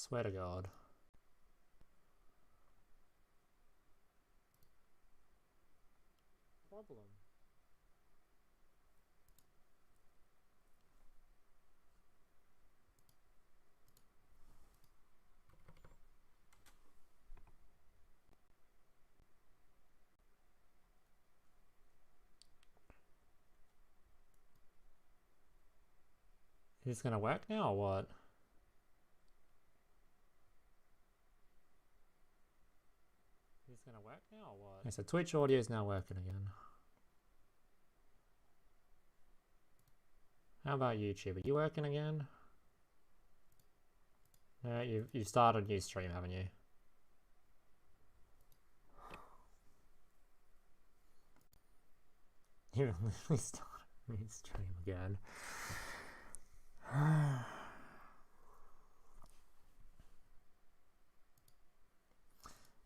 Swear to God. Problem. Is this gonna work now or what? Is this gonna work now or what? Okay, so Twitch audio is now working again. How about YouTube? Are you working again? No, you've started a new stream, haven't you? You literally started a new stream again.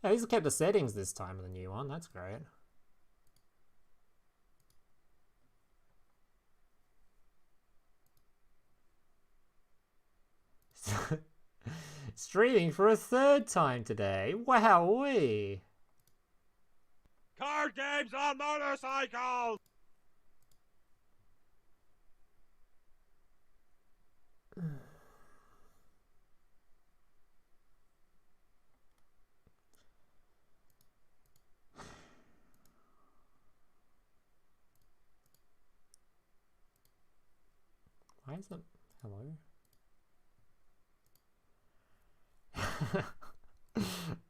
Yeah, these kept the settings this time of the new one. That's great. Streaming for a third time today. Wowee! Card games on motorcycles! Why is it? Hello?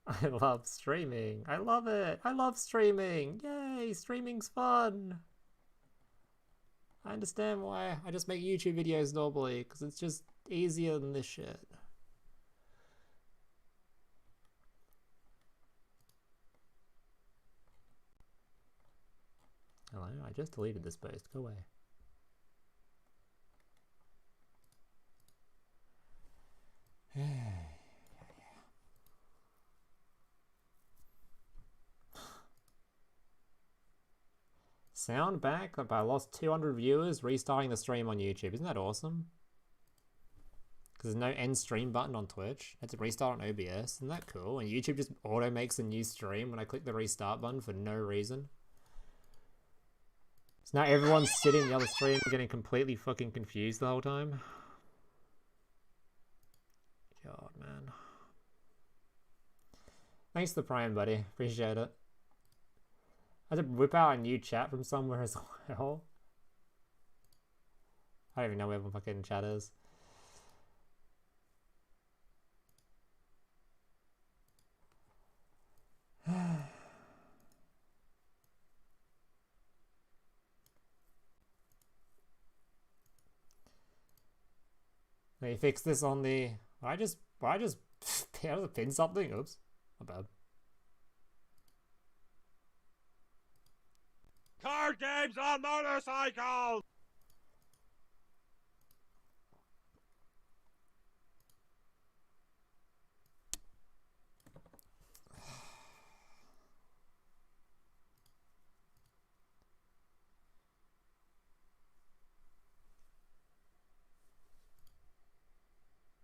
I love streaming. I love it. I love streaming. Yay, streaming's fun. I understand why I just make YouTube videos normally, because it's just easier than this shit. Hello, I just deleted this post. Go away. Sound back, but I lost 200 viewers restarting the stream on YouTube. Isn't that awesome? Because there's no end stream button on Twitch. I had to restart on OBS. Isn't that cool? And YouTube just auto makes a new stream when I click the restart button for no reason. So now everyone's sitting in the other stream getting completely fucking confused the whole time. God, man. Thanks for the Prime, buddy. Appreciate it. I had to whip out a new chat from somewhere as well. I don't even know where my fucking chat is. Let me fix this on the... I just pin something? Oops. Not bad. Card games on motorcycles!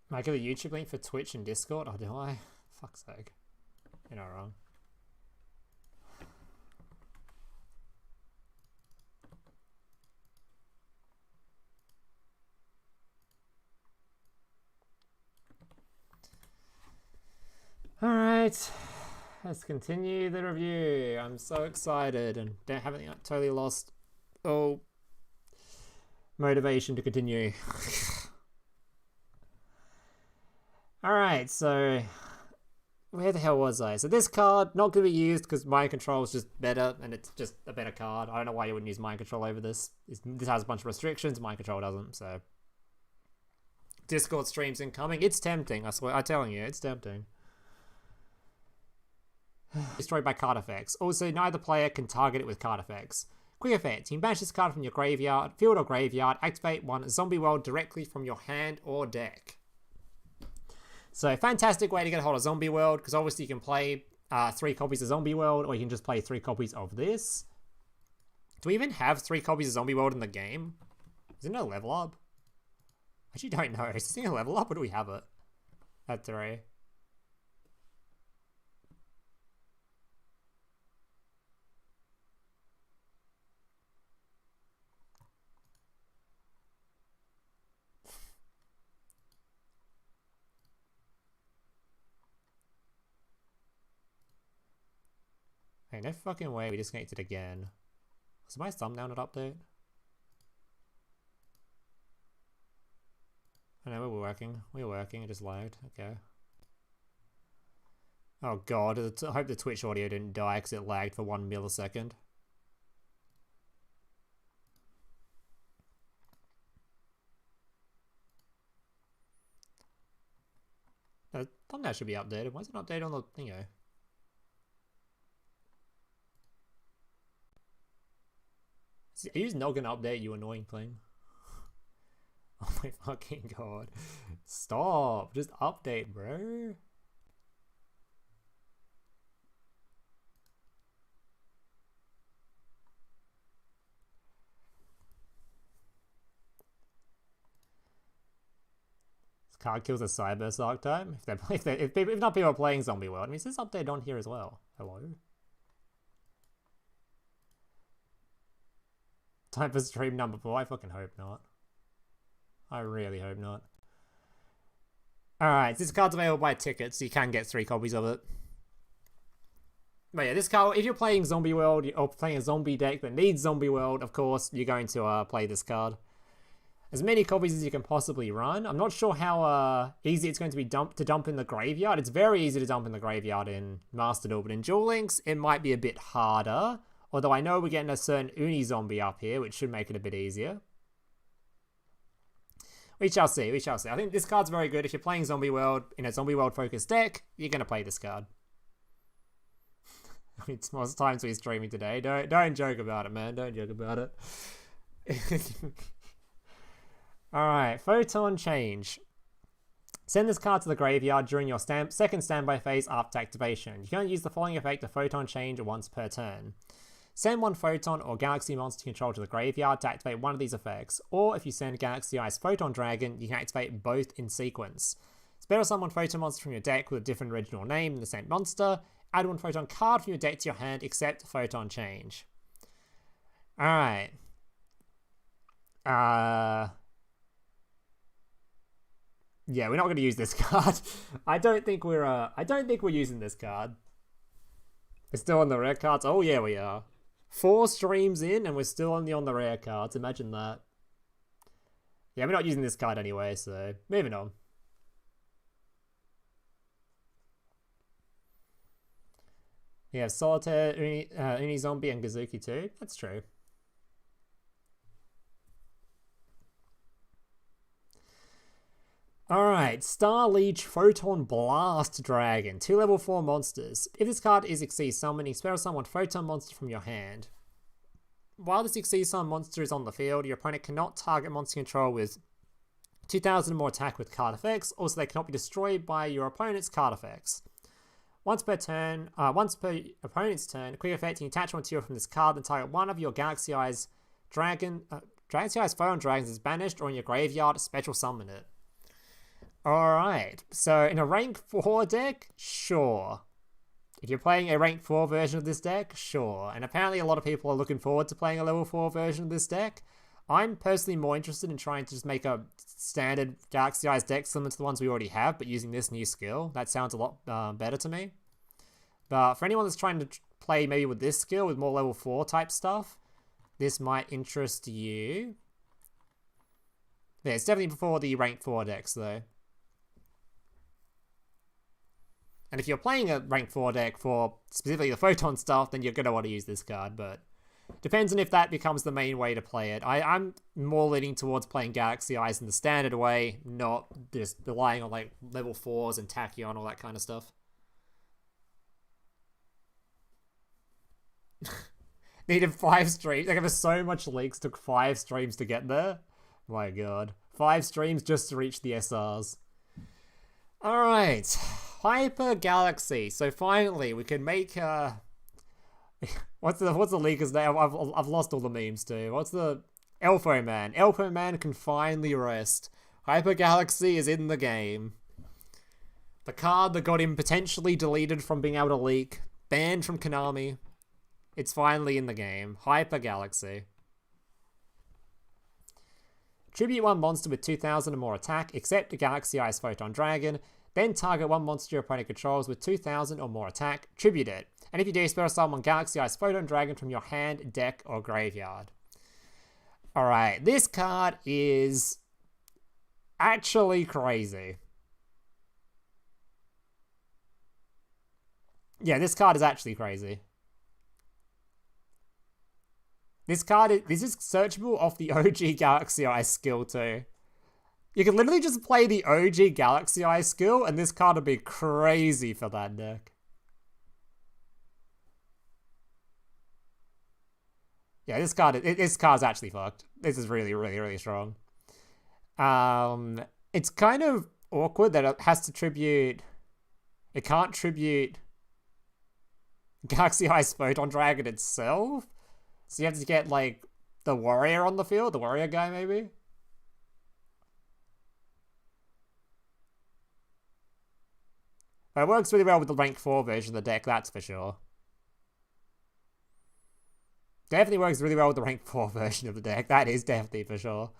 Might I give a YouTube link for Twitch and Discord? Oh, do I? Fuck's sake. You're not wrong. Alright, let's continue the review. I'm so excited and haven't totally lost motivation to continue. Alright, so where the hell was I? So this card, not going to be used because Mind Control is just better and it's just a better card. I don't know why you wouldn't use Mind Control over this. This has a bunch of restrictions, Mind Control doesn't, so. Discord streams incoming. It's tempting, I swear. I'm telling you, it's tempting. Destroyed by card effects. Also, neither player can target it with card effects. Quick effect. You can banish this card from your graveyard, field or graveyard, activate one zombie world directly from your hand or deck. So, fantastic way to get a hold of Zombie World, because obviously you can play 3 copies of Zombie World, or you can just play 3 copies of this. Do we even have 3 copies of Zombie World in the game? Is it a level up? I actually don't know. Is this thing a level up, or do we have it? at 3. Hey, no fucking way we disconnected again. Was my thumbnail not update? I know we're working. We're working. It just lagged. Okay. Oh god. I hope the Twitch audio didn't die because it lagged for 1 millisecond. No, the thumbnail should be updated. Why is it not updated on the thingo? Are you just not gonna update, you annoying thing? Oh my fucking god. Stop. Just update, bro. This card kills a Cyberse archetype. If not people are playing Zombie World, I mean, is this update on here as well? Hello? Time for stream number 4? I fucking hope not. I really hope not. Alright, this card's available by ticket, so you can get 3 copies of it. But yeah, this card, if you're playing Zombie World, or playing a zombie deck that needs Zombie World, of course, you're going to play this card. As many copies as you can possibly run. I'm not sure how easy it's going to be to dump in the graveyard. It's very easy to dump in the graveyard in Master Duel, but in Duel Links, it might be a bit harder. Although I know we're getting a certain Uni Zombie up here, which should make it a bit easier. We shall see, we shall see. I think this card's very good. If you're playing Zombie World in a Zombie World focused deck, you're going to play this card. It's most times we're streaming today. Don't joke about it, man. Don't joke about it. Alright, Photon Change. Send this card to the graveyard during your second standby phase after activation. You can only use the following effect of Photon Change once per turn. Send 1 Photon or Galaxy Monster control to the graveyard to activate one of these effects, or if you send Galaxy Ice Photon Dragon, you can activate both in sequence. Spell summon Photon Monster from your deck with a different original name than the same monster. Add 1 Photon card from your deck to your hand except Photon Change. Alright. Yeah, we're not going to use this card. I don't think we're using this card. We're still on the rare cards. Oh yeah, we are. 4 streams in and we're still only on the rare cards. Imagine that. Yeah, we're not using this card anyway, so moving on. We have Solitaire, Uni Zombie, and Gazuki too. That's true. Alright, Star Leech Photon Blast Dragon. 2 level 4 monsters. If this card is Exceed Summoning, spell summon Photon Monster from your hand. While this Exceed Summon monster is on the field, your opponent cannot target monster control with 2000 or more attack with card effects. Also, they cannot be destroyed by your opponent's card effects. Once per opponent's turn, a quick effect, you can attach one to you from this card and target one of your Galaxy Eyes Galaxy Eyes Photon Dragons is banished or in your graveyard, special summon it. Alright, so in a rank 4 deck, sure. If you're playing a rank 4 version of this deck, sure. And apparently a lot of people are looking forward to playing a level 4 version of this deck. I'm personally more interested in trying to just make a standard Galaxy Eyes deck similar to the ones we already have, but using this new skill. That sounds a lot better to me. But for anyone that's trying to play maybe with this skill, with more level 4 type stuff, this might interest you. Yeah, it's definitely before the rank 4 decks though. And if you're playing a rank 4 deck for specifically the Photon stuff, then you're going to want to use this card, but depends on if that becomes the main way to play it. I'm more leaning towards playing Galaxy Eyes in the standard way, not just relying on like level 4s and Tachyon, all that kind of stuff. Needed 5 streams. Like, there's so much leaks, took 5 streams to get there. My god. 5 streams just to reach the SRs. Alright. Hyper Galaxy. So finally, we can make what's the leaker's name? I've lost all the memes too. What's the Elfo Man? Elfo Man can finally rest. Hyper Galaxy is in the game. The card that got him potentially deleted from being able to leak, banned from Konami. It's finally in the game. Hyper Galaxy. Tribute one monster with 2,000 or more attack, except a Galaxy Ice Photon Dragon. Then target one monster your opponent controls with 2,000 or more attack. Tribute it. And if you do, special summon Galaxy Ice Photon Dragon from your hand, deck, or graveyard. Alright, this card is actually crazy. Yeah, this card is actually crazy. This is searchable off the OG Galaxy Eye skill too. You can literally just play the OG Galaxy Eye skill and this card would be crazy for that deck. Yeah, this card's actually fucked. This is really, really, really strong. It's kind of awkward that it has to tribute... It can't tribute Galaxy Ice Photon Dragon itself. So you have to get, like, the warrior on the field. The warrior guy, maybe? But it works really well with the rank 4 version of the deck, that's for sure. Definitely works really well with the rank 4 version of the deck. That is definitely for sure.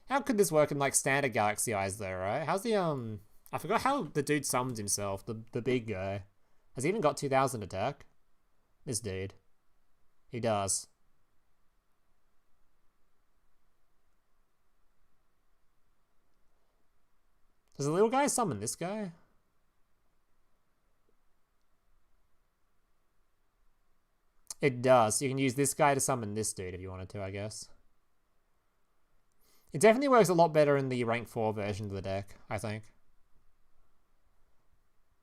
How could this work in, like, standard Galaxy Eyes, though, right? How's the, I forgot how the dude summons himself, the big guy. Has he even got 2,000 attack? This dude. He does. Does the little guy summon this guy? It does. You can use this guy to summon this dude if you wanted to, I guess. It definitely works a lot better in the rank 4 version of the deck, I think.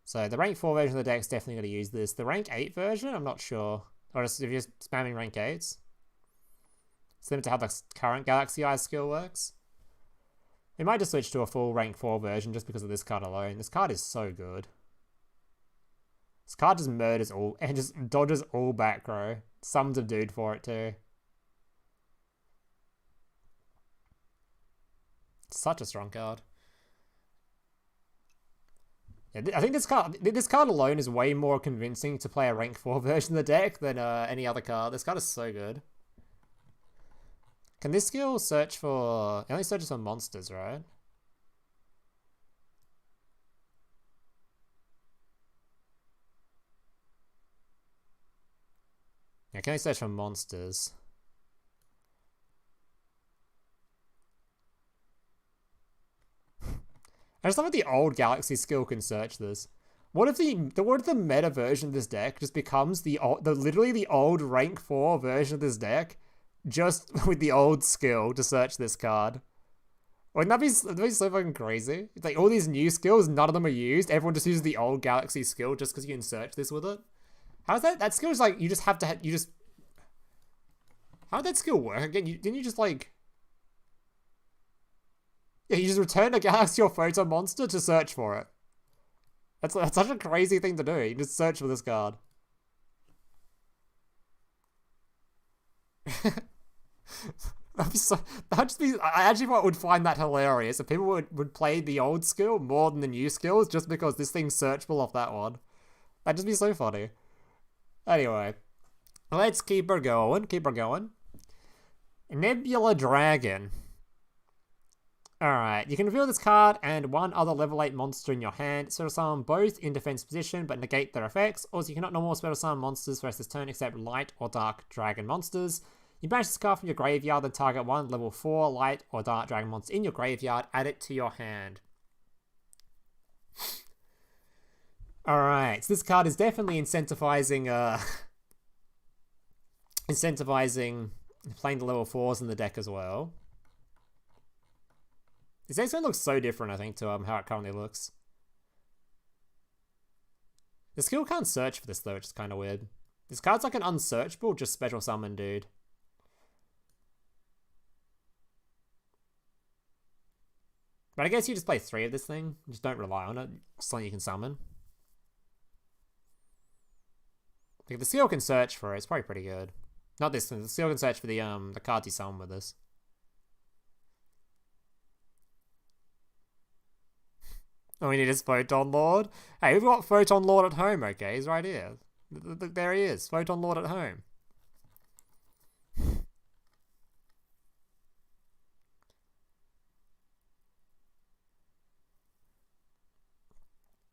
So the rank 4 version of the deck is definitely going to use this. The rank 8 version, I'm not sure. Or just, if you're spamming rank 8s. Similar to how the current Galaxy Eyes skill works. We might just switch to a full rank 4 version just because of this card alone. This card is so good. This card just murders all, and just dodges all back row. Summons a dude for it too. Such a strong card. Yeah, I think this card alone is way more convincing to play a rank 4 version of the deck than any other card. This card is so good. Can this skill search for... It only searches for monsters, right? Yeah, can I search for monsters? I just love how the old Galaxy skill can search this. What if the meta version of this deck just becomes literally the old rank 4 version of this deck, just with the old skill to search this card? Wouldn't that be so fucking crazy? It's like all these new skills, none of them are used. Everyone just uses the old Galaxy skill just because you can search this with it. How's that? That skill is like, you just have to, how did that skill work again? Didn't you just like... Yeah, you just return a Galaxy or Photon monster to search for it. That's such a crazy thing to do. You just search for this card. I actually would find that hilarious if people would play the old skill more than the new skills just because this thing's searchable off that one. That'd just be so funny. Anyway, let's keep her going. Nebula Dragon. Alright, you can reveal this card and one other level 8 monster in your hand. Special summon both in defense position but negate their effects. Also, you cannot normal special summon monsters for the rest of this turn except light or dark dragon monsters. You banish this card from your graveyard and target one level 4 light or dark dragon monster in your graveyard. Add it to your hand. Alright, so this card is definitely incentivizing playing the level 4s in the deck as well. This next one looks so different, I think, to how it currently looks. The skill can't search for this, though, which is kind of weird. This card's like an unsearchable, just special summon dude. But I guess you just play 3 of this thing. Just don't rely on it. Just something you can summon. If the skill can search for it, it's probably pretty good. Not this thing. The skill can search for the cards you summon with this. All we need is Photon Lord. Hey, we've got Photon Lord at home, okay? He's right here. Look, there he is. Photon Lord at home.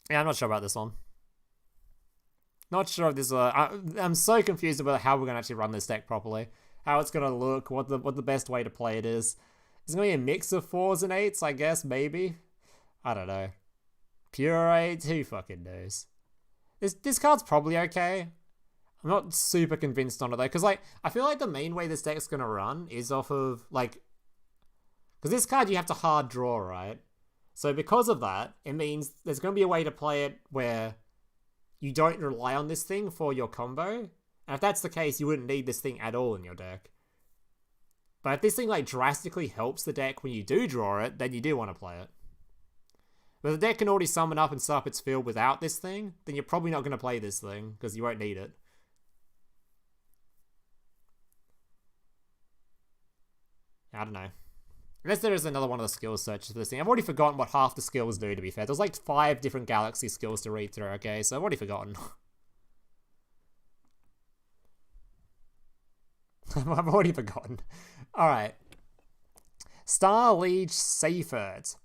Yeah, I'm not sure about this one. Not sure if this. I'm so confused about how we're gonna actually run this deck properly. How it's gonna look. What the best way to play it is. Is it gonna be a mix of 4s and 8s? I guess maybe. I don't know. Pure 8. Who fucking knows? This card's probably okay. I'm not super convinced on it though, because like I feel like the main way this deck's gonna run is off of like, because this card you have to hard draw, right? So because of that, it means there's gonna be a way to play it where you don't rely on this thing for your combo. And if that's the case, you wouldn't need this thing at all in your deck. But if this thing like drastically helps the deck when you do draw it, then you do want to play it. But if the deck can already summon up and set up its field without this thing, then you're probably not going to play this thing, because you won't need it. I don't know. Unless there is another one of the skills searches for this thing. I've already forgotten what half the skills do, to be fair. There's like 5 different galaxy skills to read through, okay? So I've already forgotten. I've already forgotten. Alright. Star Liege Seifert.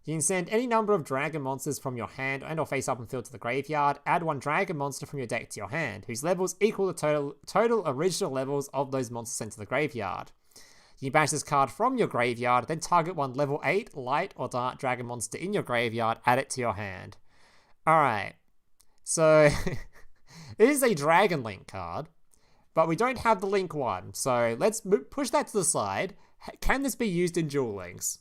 You can send any number of dragon monsters from your hand and or face up and field to the graveyard. Add 1 dragon monster from your deck to your hand, whose levels equal the total original levels of those monsters sent to the graveyard. You can banish this card from your graveyard, then target 1 level 8 light or dark dragon monster in your graveyard, add it to your hand. Alright, so this is a Dragon Link card, but we don't have the Link one, so let's push that to the side. Can this be used in Duel Links?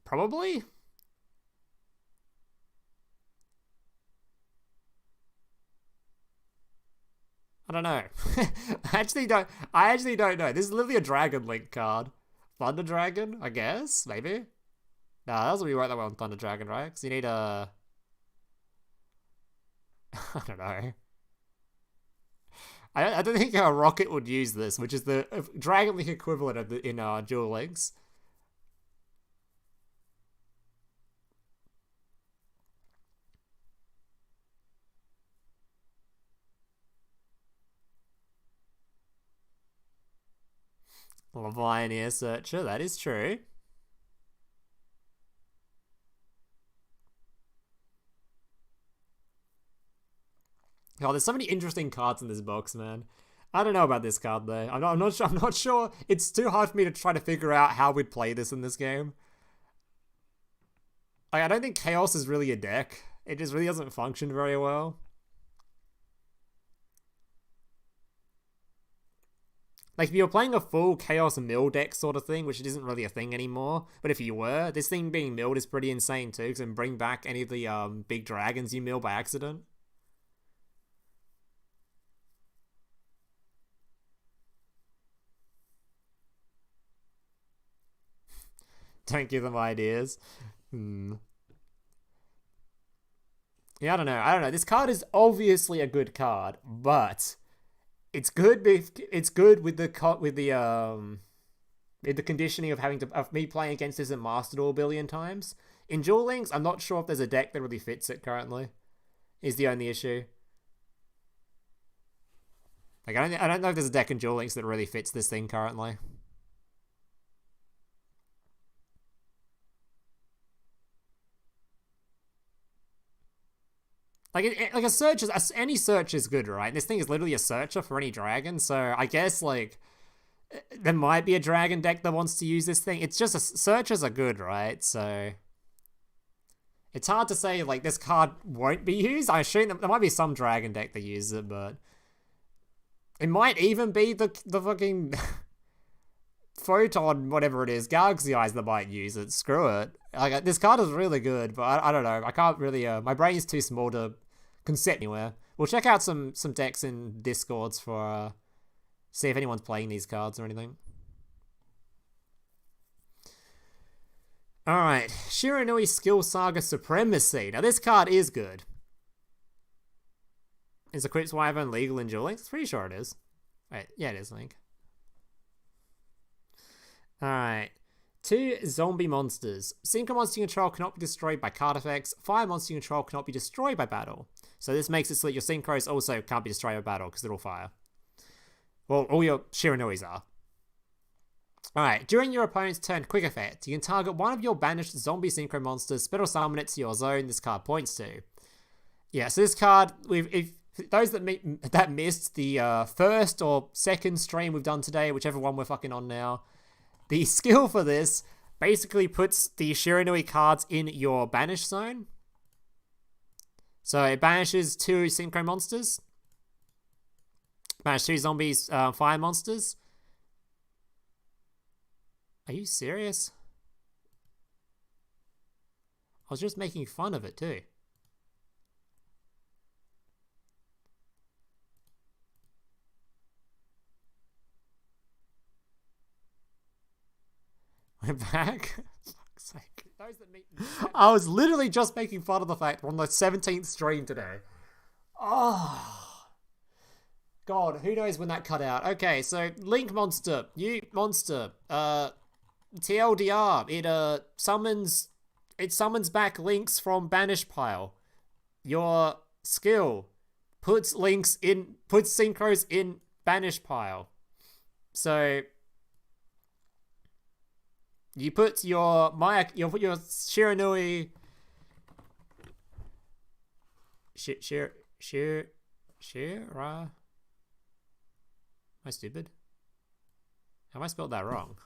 Probably? I don't know. I actually don't know. This is literally a Dragon Link card. Thunder Dragon, I guess? Maybe? Nah, that doesn't really work that well on Thunder Dragon, right? Because you need a... I don't know. I don't think a Rocket would use this, which is the Dragon Link equivalent of in Duel Links. Pioneer Searcher, that is true. Oh, there's so many interesting cards in this box, man. I don't know about this card though. I'm not sure. I'm not sure. It's too hard for me to try to figure out how we'd play this in this game. Like, I don't think Chaos is really a deck. It just really doesn't function very well. Like, if you're playing a full Chaos Mill deck sort of thing, which isn't really a thing anymore, but if you were, this thing being milled is pretty insane too, because it can bring back any of the big dragons you mill by accident. Don't give them ideas. Yeah, I don't know. This card is obviously a good card, but it's good. It's good with the conditioning of me playing against this in Master Duel a billion times. In Duel Links, I'm not sure if there's a deck that really fits it currently. Is the only issue. Like, I don't know if there's a deck in Duel Links that really fits this thing currently. Like a search is any search is good, right? This thing is literally a searcher for any dragon, so I guess like there might be a dragon deck that wants to use this thing. It's just searchers are good, right? So it's hard to say like this card won't be used. I assume there might be some dragon deck that uses it, but it might even be the fucking Photon, whatever it is, Galaxy Eyes that might use it. Screw it. Like, this card is really good, but I don't know. I can't really. My brain is too small to concept anywhere. We'll check out some decks in Discords for see if anyone's playing these cards or anything. All right, Shiroi Skill Saga Supremacy. Now this card is good. Is Eclipse Wyvern legal in Duel Links? Pretty sure it is. Wait, yeah, it is Link. Alright. 2 zombie monsters. Synchro monster you control cannot be destroyed by card effects. Fire monster you control cannot be destroyed by battle. So this makes it so that your synchros also can't be destroyed by battle because they're all fire. Well, all your Shiranois are. Alright, during your opponent's turn, quick effect. You can target one of your banished zombie synchro monsters, spell or summon it to your zone this card points to. Yeah, so this card, if those that missed the first or second stream we've done today, whichever one we're fucking on now, the skill for this basically puts the Shiranui cards in your banish zone. So it banishes 2 synchro monsters. Banish 2 zombies, fire monsters. Are you serious? I was just making fun of it too. We're back? For fuck's sake. I was literally just making fun of the fact we're on the 17th stream today. Oh. God, who knows when that cut out. Okay, so Link monster, you monster, TLDR, it summons back links from banish pile. Your skill puts synchros in banish pile. So you put your Shiranui Shira. Am I stupid? Have I spelled that wrong?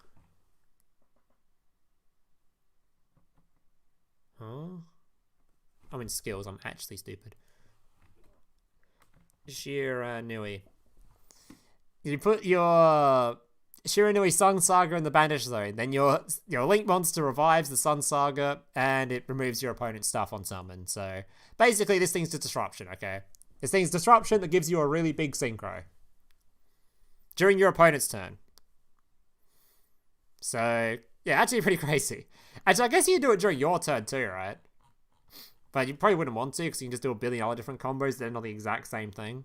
Huh? I'm in skills, I'm actually stupid. Shiranui. You put your Shiranui Sun Saga in the banish zone, then your Link monster revives the Sun Saga, and it removes your opponent's stuff on summon. So basically this thing's just disruption, okay? This thing's disruption that gives you a really big synchro during your opponent's turn. So yeah, actually pretty crazy. Actually, I guess you can do it during your turn too, right? But you probably wouldn't want to because you can just do a billion other different combos that are not the exact same thing.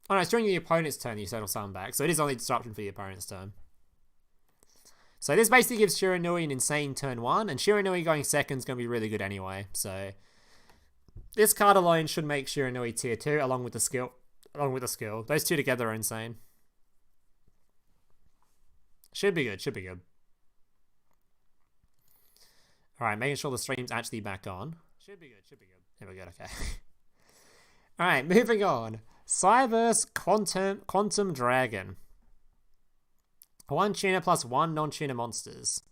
Oh no, it's during the opponent's turn you settle summon back, so it is only disruption for the opponent's turn. So this basically gives Shiranui an insane turn 1, and Shiranui going second is going to be really good anyway, so this card alone should make Shiranui tier 2 along with the skill. Those two together are insane. Should be good, should be good. Alright, making sure the stream's actually back on. Should be good, should be good. There we go, okay. Alright, moving on. Cyberse Quantum Dragon. 1 tuner plus 1 non-tuner monsters.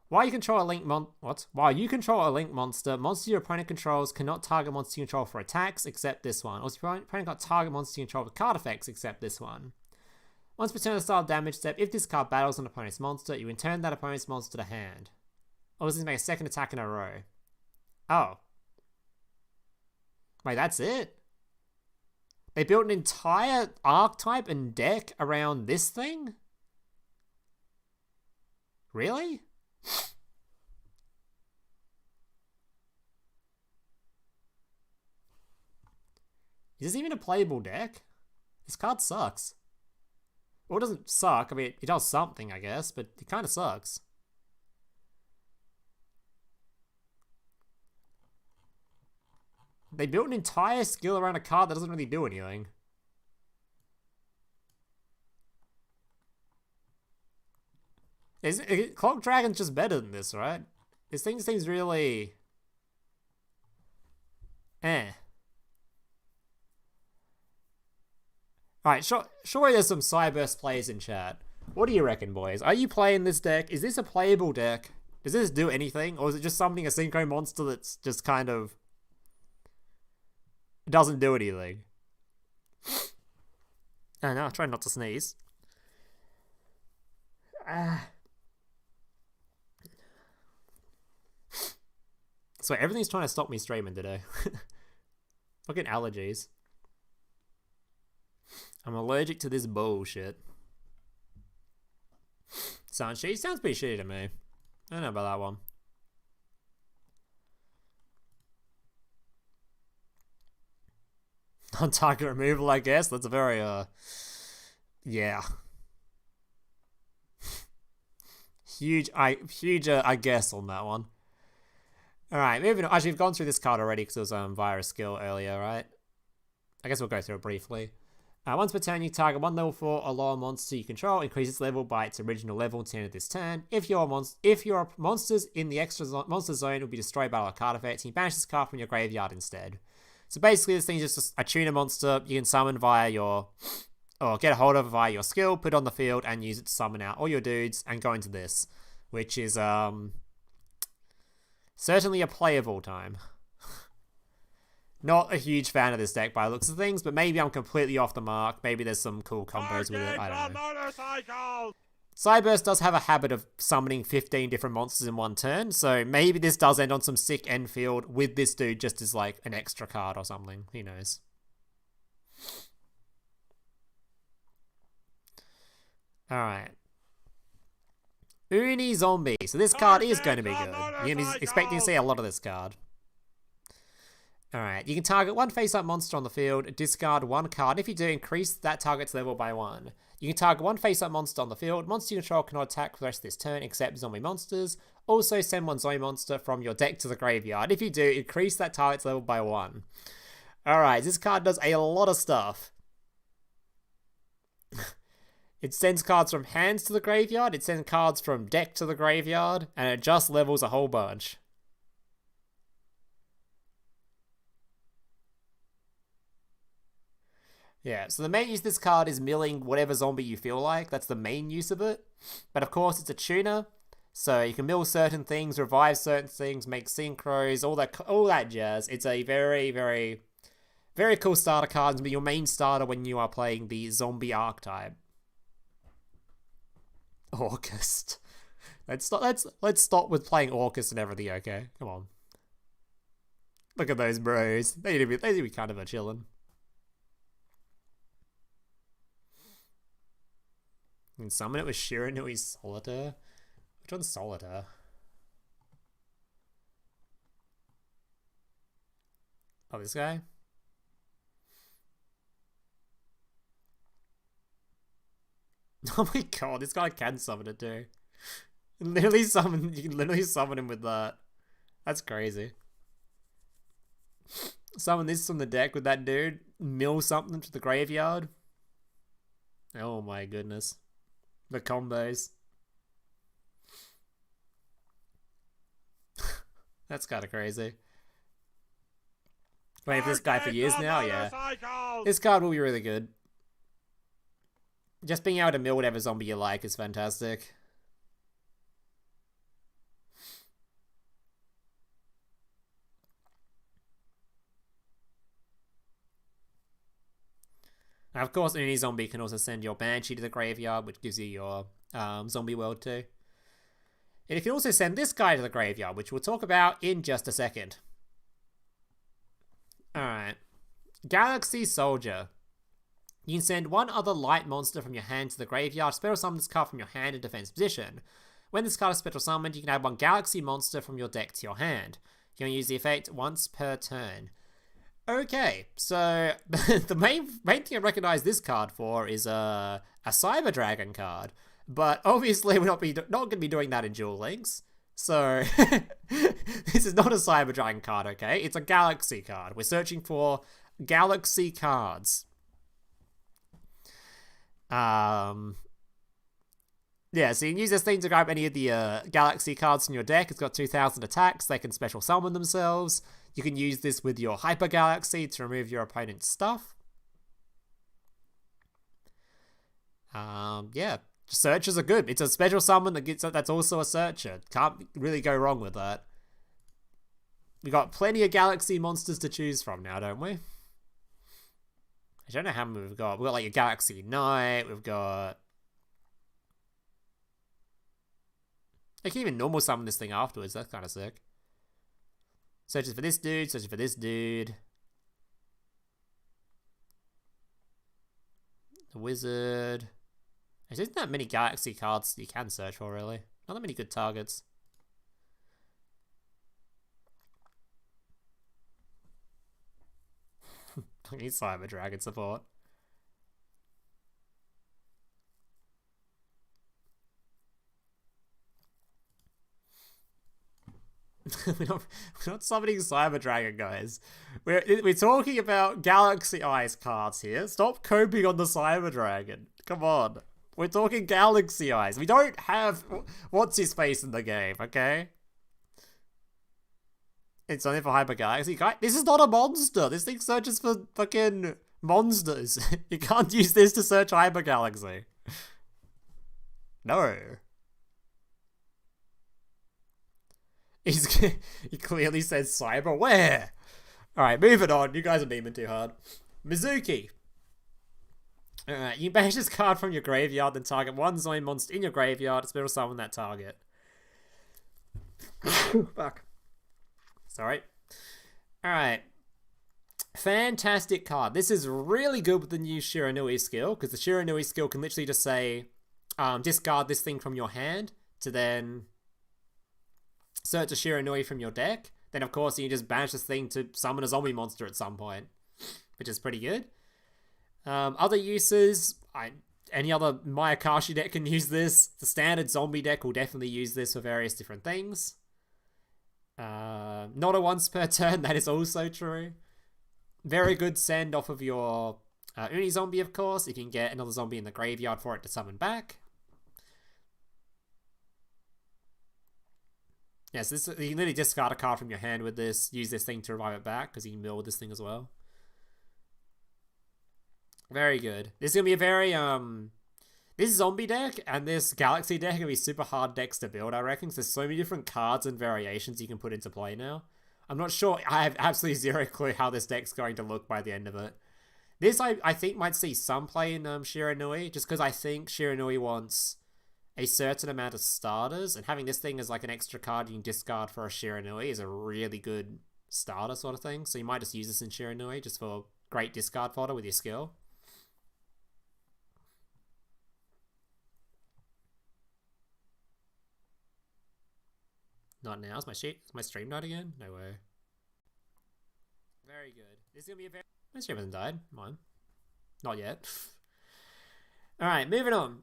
While you control a Link monster, monsters your opponent controls cannot target monsters you control for attacks except this one. Or if your opponent can't target monsters you control with card effects except this one. Once per turn style damage step, if this card battles an opponent's monster, you return that opponent's monster to hand. Or this is make a second attack in a row. Oh. Wait, that's it? They built an entire archetype and deck around this thing? Really? Is this even a playable deck? This card sucks. Well, it doesn't suck. I mean, it does something, I guess, but it kind of sucks. They built an entire skill around a card that doesn't really do anything. Clock Dragon's just better than this, right? This thing seems really... Alright, surely there's some Cyberse players in chat. What do you reckon, boys? Are you playing this deck? Is this a playable deck? Does this do anything? Or is it just summoning a synchro monster that's just kind of... doesn't do anything? I know, I'll try not to sneeze. So everything's trying to stop me streaming today. Fucking allergies. I'm allergic to this bullshit. Sounds pretty shitty to me. I don't know about that one. On target removal, I guess. That's a very, yeah. Huge, I guess, on that one. Alright, moving on. Actually, we've gone through this card already because it was via a skill earlier, right? I guess we'll go through it briefly. Once per turn, you target one level 4 or lower monster you control, increase its level by its original level to the end of this turn. If your monsters in the extra monster zone will be destroyed by a card effect, you banish this card from your graveyard instead. So basically, this thing is just a tuner monster you can summon via your, or get a hold of via your skill, put it on the field, and use it to summon out all your dudes and go into this, which is certainly a playable time. Not a huge fan of this deck by the looks of things, but maybe I'm completely off the mark. Maybe there's some cool combos with it. I don't know. Motorcycle! Cyburst does have a habit of summoning 15 different monsters in one turn, so maybe this does end on some sick end field with this dude just as like an extra card or something. Who knows? Alright. Uni Zombie. So this card is going to be good. You're going to be expecting to see a lot of this card. Alright, you can target one face-up monster on the field, discard one card. If you do, increase that target's level by 1. You can target one face-up monster on the field. Monster you control cannot attack for the rest of this turn except zombie monsters. Also, send one zombie monster from your deck to the graveyard. If you do, increase that target's level by 1. Alright, this card does a lot of stuff. It sends cards from hands to the graveyard, it sends cards from deck to the graveyard, and it just levels a whole bunch. Yeah, so the main use of this card is milling whatever zombie you feel like. That's the main use of it. But of course, it's a tuner, so you can mill certain things, revive certain things, make synchros, all that jazz. It's a very, very, very cool starter card. It's your main starter when you are playing the zombie archetype. August. Let's stop with playing August and everything. Okay, come on. Look at those bros. They need to be kind of a chillin'. You can summon it with Shiroi Solitaire. Which one's Solitaire? Oh, this guy? Oh my god, this guy can summon it too. You can literally summon him with that. That's crazy. Summon this from the deck with that dude. Mill something to the graveyard. Oh my goodness. The combos. That's kind of crazy. Wait for this guy for years now? Yeah. This card will be really good. Just being able to mill whatever zombie you like is fantastic. Now, of course, Uni Zombie can also send your Banshee to the graveyard, which gives you your zombie world too. And you can also send this guy to the graveyard, which we'll talk about in just a second. Alright. Galaxy Soldier. You can send one other light monster from your hand to the graveyard, special summon this card from your hand in defense position. When this card is special summoned, you can add one Galaxy monster from your deck to your hand. You can use the effect once per turn. Okay, so the main thing I recognize this card for is a Cyber Dragon card, but obviously we're not going to be doing that in Duel Links. So this is not a Cyber Dragon card, okay? It's a Galaxy card. We're searching for Galaxy cards. Yeah, so you can use this thing to grab any of the Galaxy cards in your deck. It's got 2,000 attacks. They can special summon themselves. You can use this with your Hyper Galaxy to remove your opponent's stuff. Yeah, searchers are good. It's a special summon that's also a searcher. Can't really go wrong with that. We got plenty of Galaxy monsters to choose from now, don't we? I don't know how many we've got. We've got like a Galaxy Knight. We've got... I can even normal summon this thing afterwards. That's kind of sick. Searches for this dude. Searches for this dude. The Wizard. There isn't that many Galaxy cards you can search for, really. Not that many good targets. Fucking Cyber Dragon support. we're not summoning Cyber Dragon, guys. We're talking about Galaxy Eyes cards here. Stop coping on the Cyber Dragon. Come on. We're talking Galaxy Eyes. We don't have what's his face in the game, okay? It's only for Hyper Galaxy. This is not a monster. This thing searches for fucking monsters. You can't use this to search Hyper Galaxy. No. He clearly says cyber. Where? Alright, moving on. You guys are beaming too hard. Mizuki. Alright, you banish this card from your graveyard, then target one zombie monster in your graveyard. Special summon that target. Fuck. Sorry. Alright. Fantastic card. This is really good with the new Shiroi skill, because the Shiroi skill can literally just say, discard this thing from your hand to then search a Shiroi from your deck. Then, of course, you just banish this thing to summon a zombie monster at some point, which is pretty good. Other uses, any other Mayakashi deck can use this. The standard zombie deck will definitely use this for various different things. Not a once per turn, that is also true. Very good send off of your Uni Zombie, of course, if you can get another zombie in the graveyard for it to summon back. Yes, you can literally discard a card from your hand with this, use this thing to revive it back, because you can mill with this thing as well. Very good. This is going to be a very, this zombie deck and this galaxy deck are going to be super hard decks to build, I reckon, because there's so many different cards and variations you can put into play now. I'm not sure, I have absolutely zero clue how this deck's going to look by the end of it. This, I think, might see some play in Shiroi, just because I think Shiroi wants a certain amount of starters, and having this thing as like an extra card you can discard for a Shiroi is a really good starter sort of thing. So you might just use this in Shiroi just for great discard fodder with your skill. Not now. Is my stream died again? No way. Very good. This is gonna be a very... My stream hasn't died. Mine. Not yet. Alright, moving on.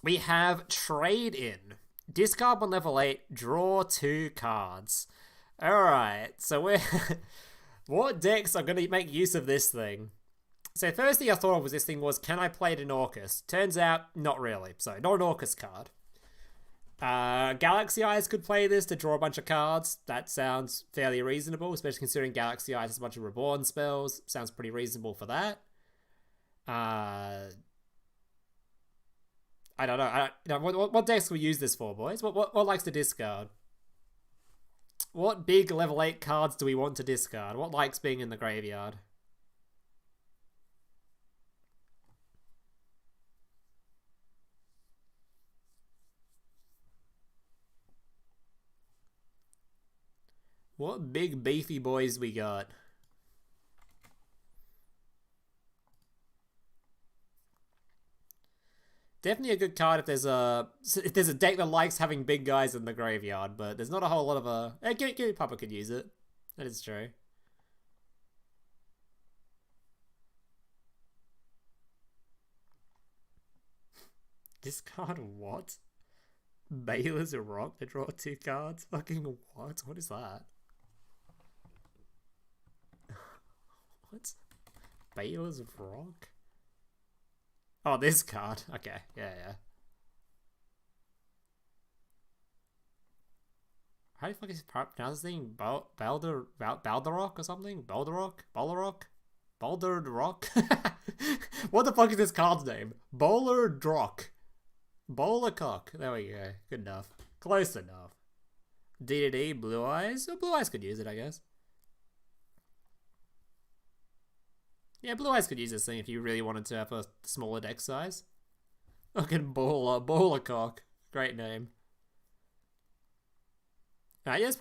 We have Tradein. Discard on level 8, draw 2 cards. Alright, so we're... What decks are going to make use of this thing? So first thing I thought of was this thing was, can I play it in Orcus? Turns out, not really. So, not an Orcus card. Galaxy Eyes could play this to draw a bunch of cards. That sounds fairly reasonable, especially considering Galaxy Eyes has a bunch of Reborn spells. Sounds pretty reasonable for that. I don't know. What decks can we use this for, boys? What likes to discard? What big level 8 cards do we want to discard? What likes being in the graveyard? What big beefy boys we got? Definitely a good card if there's a deck that likes having big guys in the graveyard, but there's not a whole lot of a... Hey, Papa could use it. That is true. Discard what? Baylor's a rock to draw 2 cards? Fucking what? What is that? What? Baylor's rock? Oh, this card. Okay, yeah. How do you fucking pronounce this thing? Balderrock or something? Balderrock? Bouldered Rock? What the fuck is this card's name? Bowlerdrock. Bowlercock. There we go. Good enough. Close enough. D, Blue Eyes? Oh, Blue Eyes could use it, I guess. Yeah, Blue Eyes could use this thing if you really wanted to have a smaller deck size. Fucking Bowlercock. Great name. Alright, yeah, there's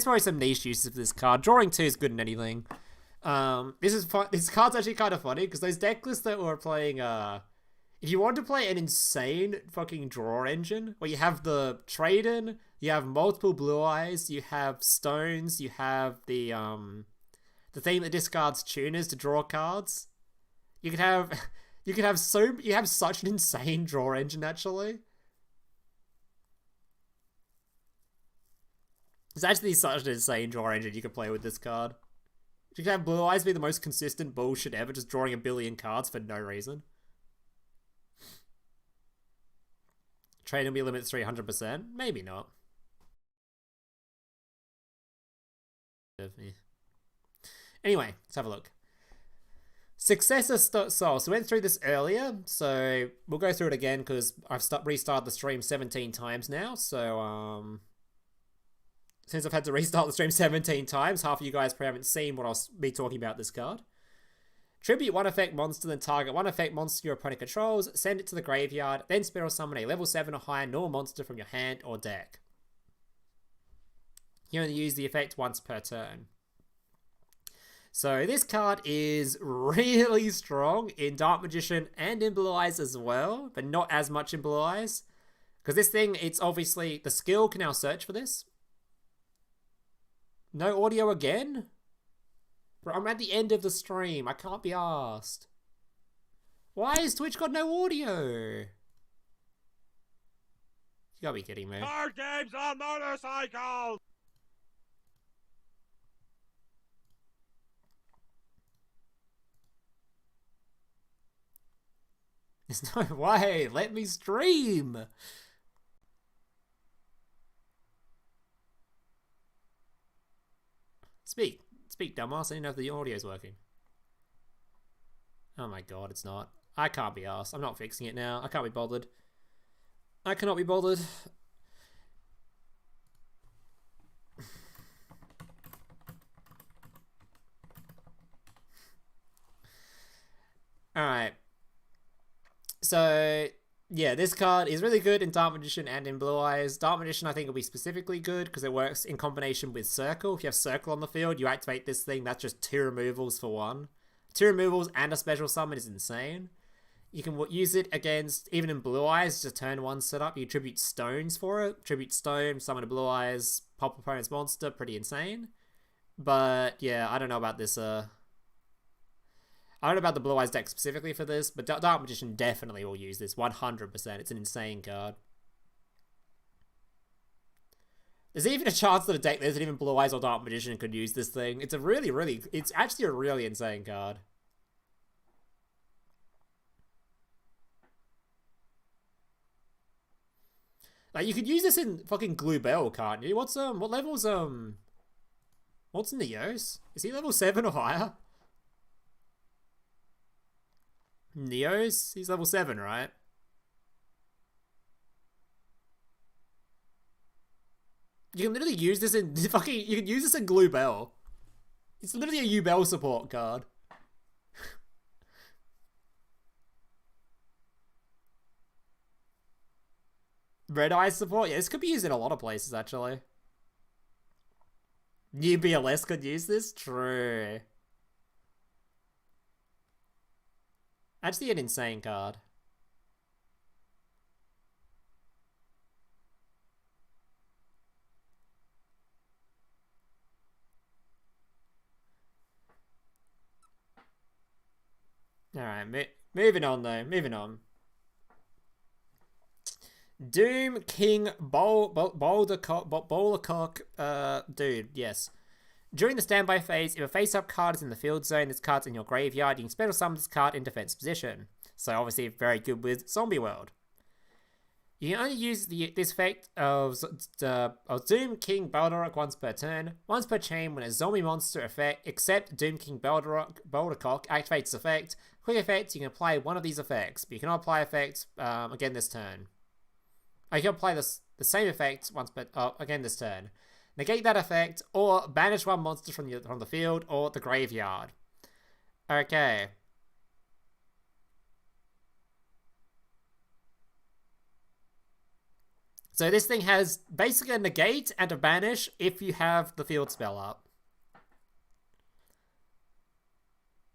probably some niche uses for this card. Drawing 2 is good in anything. This card's actually kind of funny, because those deck lists that were playing, if you want to play an insane fucking draw engine, where you have the Tradein, you have multiple Blue Eyes, you have stones, you have the The theme that discards tuners to draw cards. You could have you have such an insane draw engine actually. It's actually such an insane draw engine you could play with this card. You could have Blue Eyes be the most consistent bullshit ever, just drawing a billion cards for no reason. Tradein be limit 300%? Maybe not. Anyway, let's have a look. Successor Soul. So we went through this earlier, so we'll go through it again because I've restarted the stream 17 times now. So since I've had to restart the stream 17 times, half of you guys probably haven't seen what I'll be talking about this card. Tribute one effect monster, then target one effect monster your opponent controls, send it to the graveyard, then spell summon a level 7 or higher normal monster from your hand or deck. You only use the effect once per turn. So this card is really strong in Dark Magician and in Blue Eyes as well, but not as much in Blue Eyes. Because this thing, it's obviously, the skill can now search for this. No audio again? Bro, I'm at the end of the stream, I can't be arsed. Why has Twitch got no audio? You gotta be kidding me. Card games on motorcycles! There's no way. Let me stream. Speak, dumbass. I didn't know if the audio's working. Oh my god, it's not. I can't be arsed. I'm not fixing it now. I can't be bothered. I cannot be bothered. Alright. So, yeah, this card is really good in Dark Magician and in Blue Eyes. Dark Magician, I think, will be specifically good because it works in combination with Circle. If you have Circle on the field, you activate this thing. That's just 2 removals for 1. 2 removals and a special summon is insane. You can use it against, even in Blue Eyes, just a turn 1 setup. You tribute stones for it. Tribute stone, summon a Blue Eyes, pop opponent's monster. Pretty insane. But, yeah, I don't know about this, I don't know about the Blue Eyes deck specifically for this, but Dark Magician definitely will use this 100%. It's an insane card. There's even a chance that a deck that isn't even Blue Eyes or Dark Magician could use this thing. It's it's actually a really insane card. Like, you could use this in fucking Glue Bell, can't you? What level's, what's Neos? Is he level 7 or higher? Neos? He's level 7, right? You can literally use this in you can use this in Glue Bell. It's literally a U-Bell support card. Red Eye support? Yeah, this could be used in a lot of places, actually. New BLS could use this? True. Actually an insane card. Alright, moving on though. Moving on. Doom King Bouldercock. Dude, yes. During the standby phase, if a face-up card is in the field zone, this card's in your graveyard, you can special summon this card in defense position. So obviously very good with Zombie World. You can only use this effect of Doom King Bouldercock once per turn. Once per chain when a zombie monster effect, except Doom King Bouldercock, activates this effect. Quick effect, you can apply one of these effects, but you cannot apply effects again this turn. You can apply the same effect once per again this turn. Negate that effect, or banish one monster from the field or the graveyard. Okay. So this thing has basically a negate and a banish if you have the field spell up.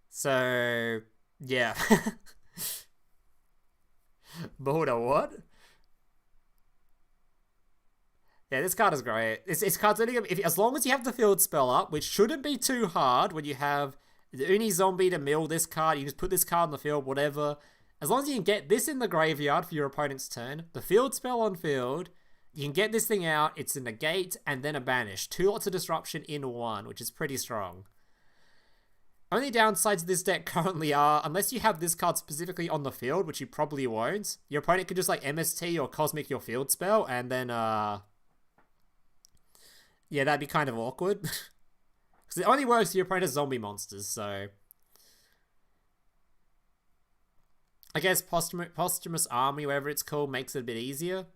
So, yeah. Boulder what? Yeah, this card is great. This card's only as long as you have the field spell up, which shouldn't be too hard when you have the Uni Zombie to mill this card. You just put this card on the field, whatever. As long as you can get this in the graveyard for your opponent's turn, the field spell on field, you can get this thing out. It's a negate and then a banish. 2 lots of disruption in one, which is pretty strong. Only downsides of this deck currently are, unless you have this card specifically on the field, which you probably won't, your opponent could just like MST or Cosmic your field spell, and then, yeah, that'd be kind of awkward. Because it only works if your opponent has zombie monsters, so... I guess Posthumous Army, whatever it's called, makes it a bit easier.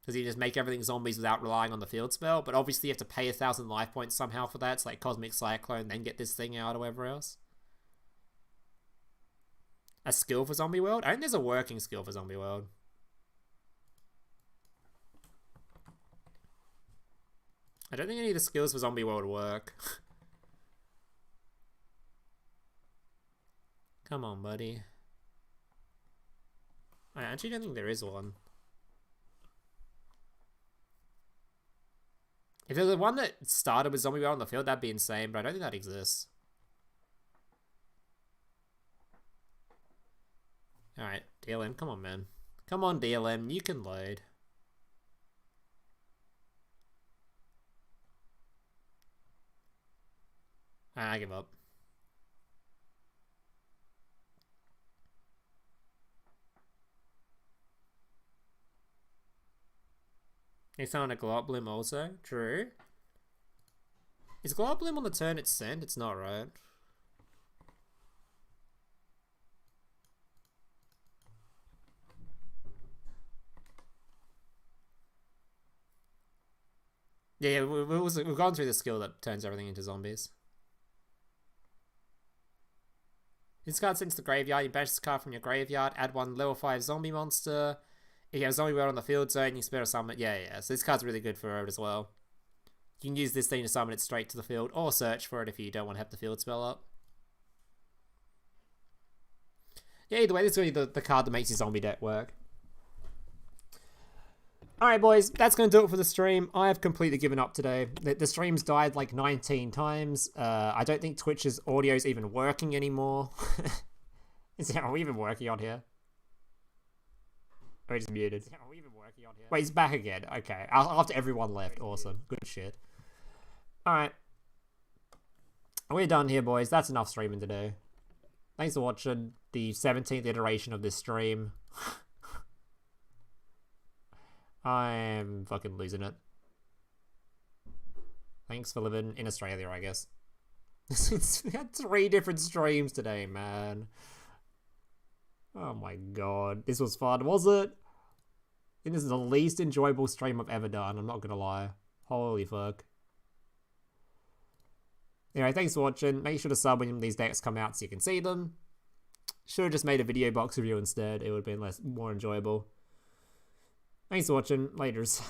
Because you just make everything zombies without relying on the field spell. But obviously you have to pay 1,000 life points somehow for that. It's like Cosmic Cyclone, then get this thing out or whatever else. A skill for Zombie World? I think there's a working skill for Zombie World. I don't think any of the skills for Zombie World work. Come on, buddy. I actually don't think there is one. If there's one that started with Zombie World on the field, that'd be insane, but I don't think that exists. Alright, DLM, come on, man. Come on, DLM, you can load. I give up. They found a Glow Up Bloom also. True. Is Glow Up Bloom on the turn it's sent? It's not, right? Yeah, we've gone through the skill that turns everything into zombies. This card sends to the graveyard. You banish this card from your graveyard. Add 1 level 5 zombie monster. If you have Zombie World on the field zone, you can spell summon it. Yeah. So this card's really good for it as well. You can use this thing to summon it straight to the field, or search for it if you don't want to have the field spell up. Yeah, either way, this is really the card that makes your zombie deck work. Alright, boys, that's going to do it for the stream. I have completely given up today. The stream's died like 19 times. I don't think Twitch's audio is even working anymore. Are we even working on here? Or he's muted. Are we even working on here? Wait, he's back again. Okay. After everyone left. Awesome. Good shit. Alright. We're done here, boys. That's enough streaming to do. Thanks for watching the 17th iteration of this stream. I'm fucking losing it. Thanks for living in Australia, I guess. We had 3 different streams today, man. Oh my god. This was fun, was it? I think this is the least enjoyable stream I've ever done, I'm not gonna lie. Holy fuck. Anyway, thanks for watching. Make sure to sub when these decks come out so you can see them. Should have just made a video box review instead. It would have been more enjoyable. Thanks for watching. Laters.